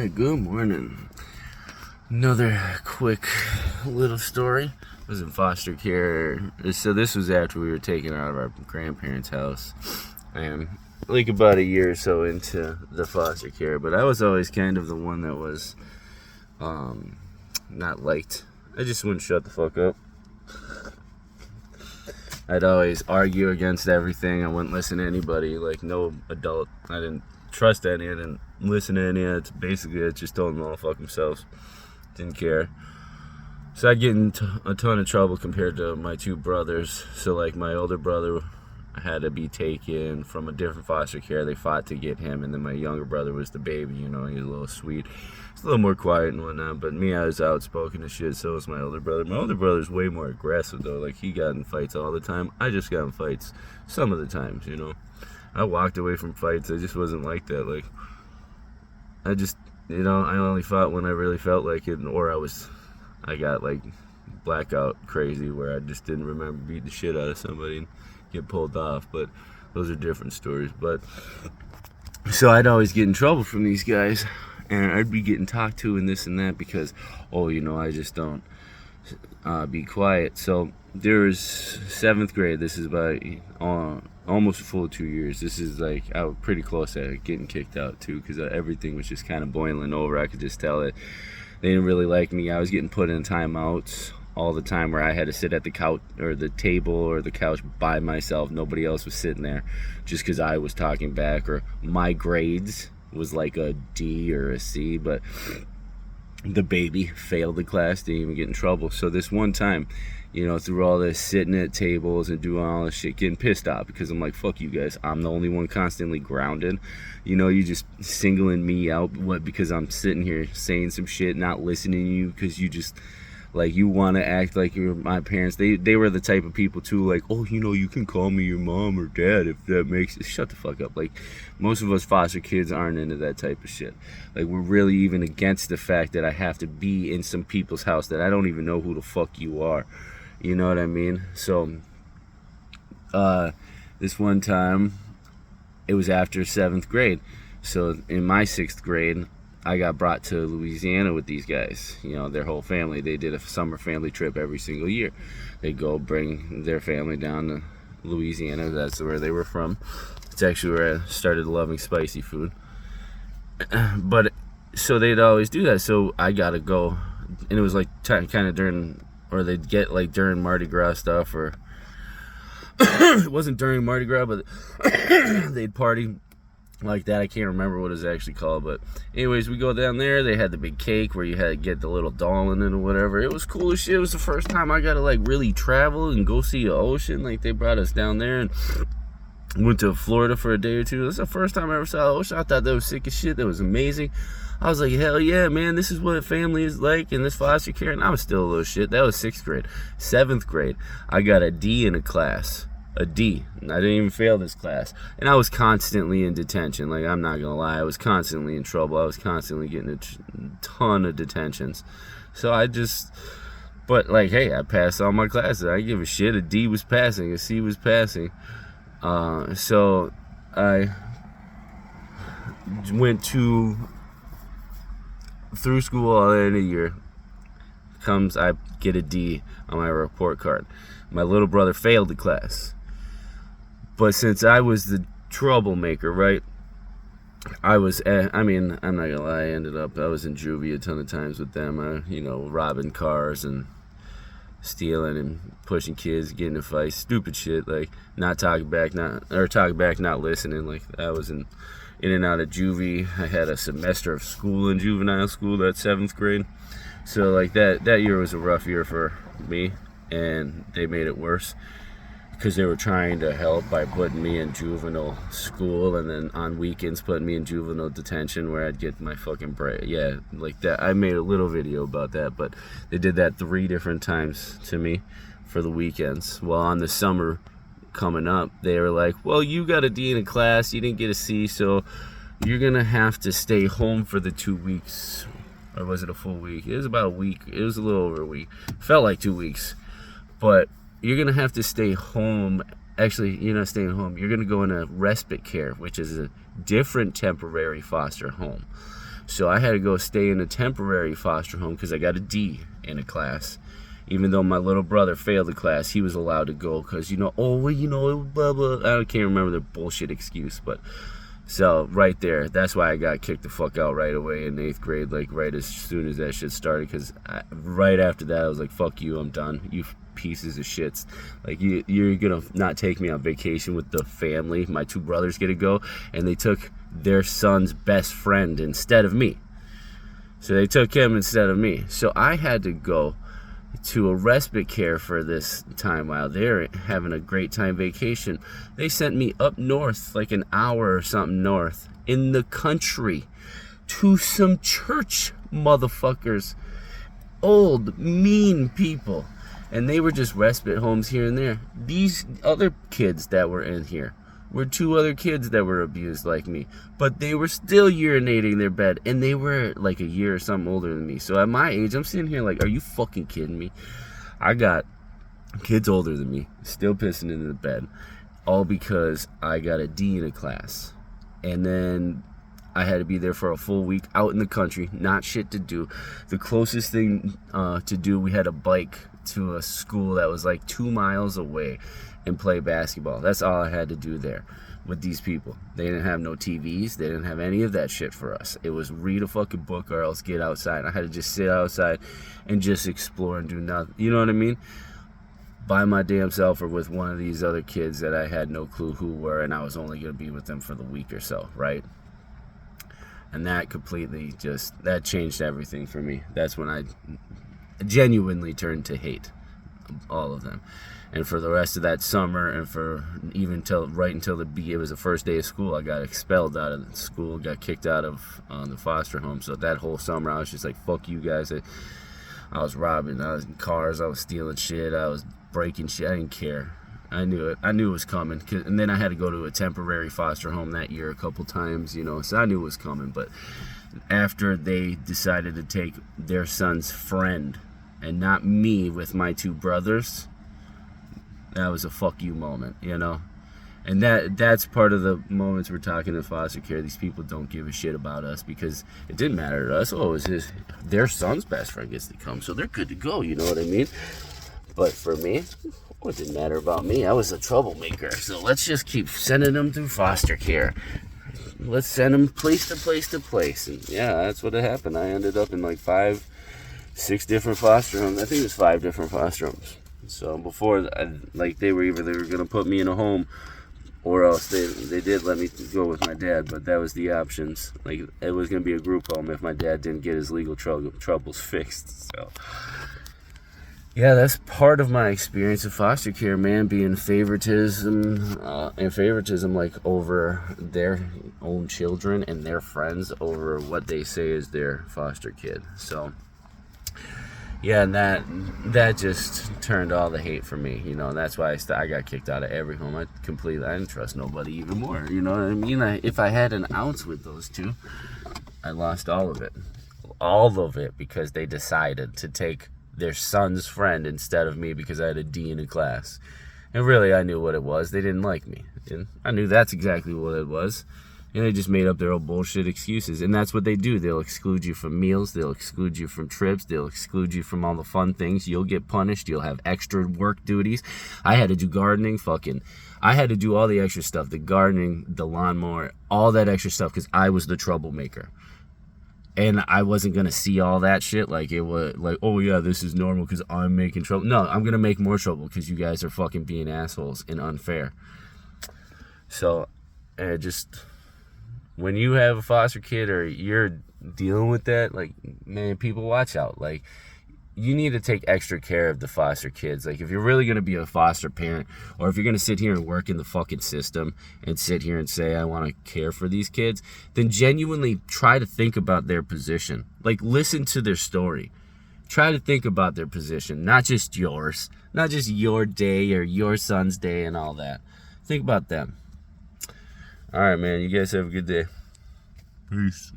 Alright, good morning. Another quick little story. I was in foster care. So this was after we were taken out of our grandparents' house. And like about a year or so into the foster care. But I was always kind of the one that was not liked. I just wouldn't shut the fuck up. I'd always argue against everything. I wouldn't listen to anybody. Like no adult. I didn't trust any. I didn't listen to any. It's basically, I just told them all fuck themselves. Didn't care. So I'd get in a ton of trouble compared to my two brothers. So like my older brother had to be taken from a different foster care. They fought to get him, and then my younger brother was the baby. You know, he's a little sweet. He's a little more quiet and whatnot. But me, I was outspoken and shit. So was my older brother. My older brother's way more aggressive though. Like he got in fights all the time. I just got in fights some of the times. You know, I walked away from fights. I just wasn't like that. Like I just, you know, I only fought when I really felt like it, or I got like blackout crazy where I just didn't remember beating the shit out of somebody and get pulled off. But those are different stories. But so I'd always get in trouble from these guys, and I'd be getting talked to and this and that because, oh, you know, I just don't be quiet. So there's 7th grade. This is about almost a full 2 years. This is like, I was pretty close at getting kicked out too, because everything was just kind of boiling over. I could just tell it. They didn't really like me. I was getting put in timeouts all the time where I had to sit at the couch or the table or the couch by myself. Nobody else was sitting there just because I was talking back, or my grades was like a D or a C, but the baby failed the class, didn't even get in trouble. So this one time, you know, through all this sitting at tables and doing all this shit, getting pissed off because I'm like, fuck you guys, I'm the only one constantly grounded. You know, you just singling me out, what, because I'm sitting here saying some shit, not listening to you, because you just, like, you want to act like you're my parents. They were the type of people too, like, oh, you know, you can call me your mom or dad if that makes it. Shut the fuck up. Like, most of us foster kids aren't into that type of shit. Like, we're really even against the fact that I have to be in some people's house that I don't even know who the fuck you are. You know what I mean? So this one time, it was after 7th grade. So in my 6th grade, I got brought to Louisiana with these guys. You know, their whole family. They did a summer family trip every single year. They'd go bring their family down to Louisiana. That's where they were from. It's actually where I started loving spicy food. But so they'd always do that. So I got to go. And it was like kind of during, or they'd get like during Mardi Gras stuff, or it wasn't during Mardi Gras, but they'd party like that. I can't remember what it was actually called, but anyways, we go down there. They had the big cake where you had to get the little doll in it or whatever. It was cool as shit. It was the first time I got to like really travel and go see the ocean. Like, they brought us down there and went to Florida for a day or two. That's the first time I ever saw the ocean. I thought that was sick as shit. That was amazing. I was like, hell yeah, man, this is what a family is like in this foster care. And I was still a little shit. That was 6th grade. 7th grade, I got a D in a class. A D. I didn't even fail this class. And I was constantly in detention. Like, I'm not gonna lie, I was constantly in trouble. I was constantly getting a ton of detentions. So but like, hey, I passed all my classes. I didn't give a shit. A D was passing, a C was passing. So I went through school all in a year. I get a D on my report card. My little brother failed the class. But since I was the troublemaker, right? I mean, I'm not gonna lie, I was in juvie a ton of times with them. You know, robbing cars and stealing and pushing kids, getting in fights, stupid shit, like talking back, not listening. Like, I was in and out of juvie. I had a semester of school in juvenile school, that 7th grade. So like that year was a rough year for me, and they made it worse because they were trying to help by putting me in juvenile school, and then on weekends putting me in juvenile detention where I'd get my fucking break. Yeah, like that. I made a little video about that, but they did that 3 different times to me for the weekends. Well, on the summer coming up, they were like, well, you got a D in a class, you didn't get a C, so you're gonna have to stay home for the 2 weeks. Or was it a full week? It was about a week. It was a little over a week. Felt like 2 weeks. But you're going to have to stay home. Actually, you're not staying home. You're going to go in a respite care, which is a different temporary foster home. So I had to go stay in a temporary foster home because I got a D in a class. Even though my little brother failed the class, he was allowed to go because, blah, blah. I can't remember the bullshit excuse, but so right there, that's why I got kicked the fuck out right away in 8th grade, like right as soon as that shit started, because right after that, I was like, fuck you, I'm done. You pieces of shits. Like, you're gonna not take me on vacation with the family. My 2 brothers get to go, and they took their son's best friend instead of me. So they took him instead of me. So I had to go to a respite care for this time while they're having a great time vacation. They sent me up north, like an hour or something north, in the country, to some church motherfuckers. Old, mean people. And they were just respite homes here and there. These other kids that were in here were 2 other kids that were abused like me. But they were still urinating their bed. And they were like a year or something older than me. So at my age, I'm sitting here like, are you fucking kidding me? I got kids older than me still pissing in the bed. All because I got a D in a class. And then I had to be there for a full week out in the country. Not shit to do. The closest thing to do, we had a bike to a school that was like 2 miles away and play basketball. That's all I had to do there with these people. They didn't have no TVs. They didn't have any of that shit for us. It was read a fucking book or else get outside. I had to just sit outside and just explore and do nothing. You know what I mean? By my damn self or with one of these other kids that I had no clue who were, and I was only going to be with them for the week or so, right? And that completely that changed everything for me. That's when I genuinely turned to hate all of them. And for the rest of that summer, and for even until it was the first day of school, I got expelled out of school, got kicked out of the foster home. So that whole summer, I was just like, fuck you guys. I was robbing, I was in cars, I was stealing shit, I was breaking shit. I didn't care. I knew it. I knew it was coming. And then I had to go to a temporary foster home that year a couple times, so I knew it was coming. But after they decided to take their son's friend and not me with my 2 brothers, that was a fuck you moment, And that's part of the moments we're talking in foster care. These people don't give a shit about us because it didn't matter to us. Oh, it was their son's best friend gets to come, so they're good to go, you know what I mean? But for me, it didn't matter about me. I was a troublemaker, so let's just keep sending them to foster care. Let's send them place to place to place. And yeah, that's what happened. I ended up in like 5, 6 different foster homes. I think it was 5 different foster homes. So before, they were going to put me in a home, or else they did let me go with my dad, but that was the options. Like, it was going to be a group home if my dad didn't get his legal troubles fixed. So yeah, that's part of my experience of foster care, man, being favoritism like over their own children and their friends over what they say is their foster kid. So yeah, and that just turned all the hate for me, and that's why I got kicked out of every home. I didn't trust nobody even more, you know what I mean? If I had an ounce with those 2, I lost all of it because they decided to take their son's friend instead of me because I had a D in a class. And really, I knew what it was. They didn't like me. And I knew that's exactly what it was. And they just made up their own bullshit excuses. And that's what they do. They'll exclude you from meals. They'll exclude you from trips. They'll exclude you from all the fun things. You'll get punished. You'll have extra work duties. I had to do gardening. I had to do all the extra stuff. The gardening, the lawnmower, all that extra stuff because I was the troublemaker. And I wasn't going to see all that shit like it was like, oh yeah, this is normal because I'm making trouble. No, I'm going to make more trouble because you guys are fucking being assholes and unfair. So, when you have a foster kid or you're dealing with that, like, man, people watch out. Like, you need to take extra care of the foster kids. Like, if you're really going to be a foster parent, or if you're going to sit here and work in the fucking system and sit here and say, I want to care for these kids, then genuinely try to think about their position. Like, listen to their story. Try to think about their position, not just yours, not just your day or your son's day and all that. Think about them. All right, man, you guys have a good day. Peace.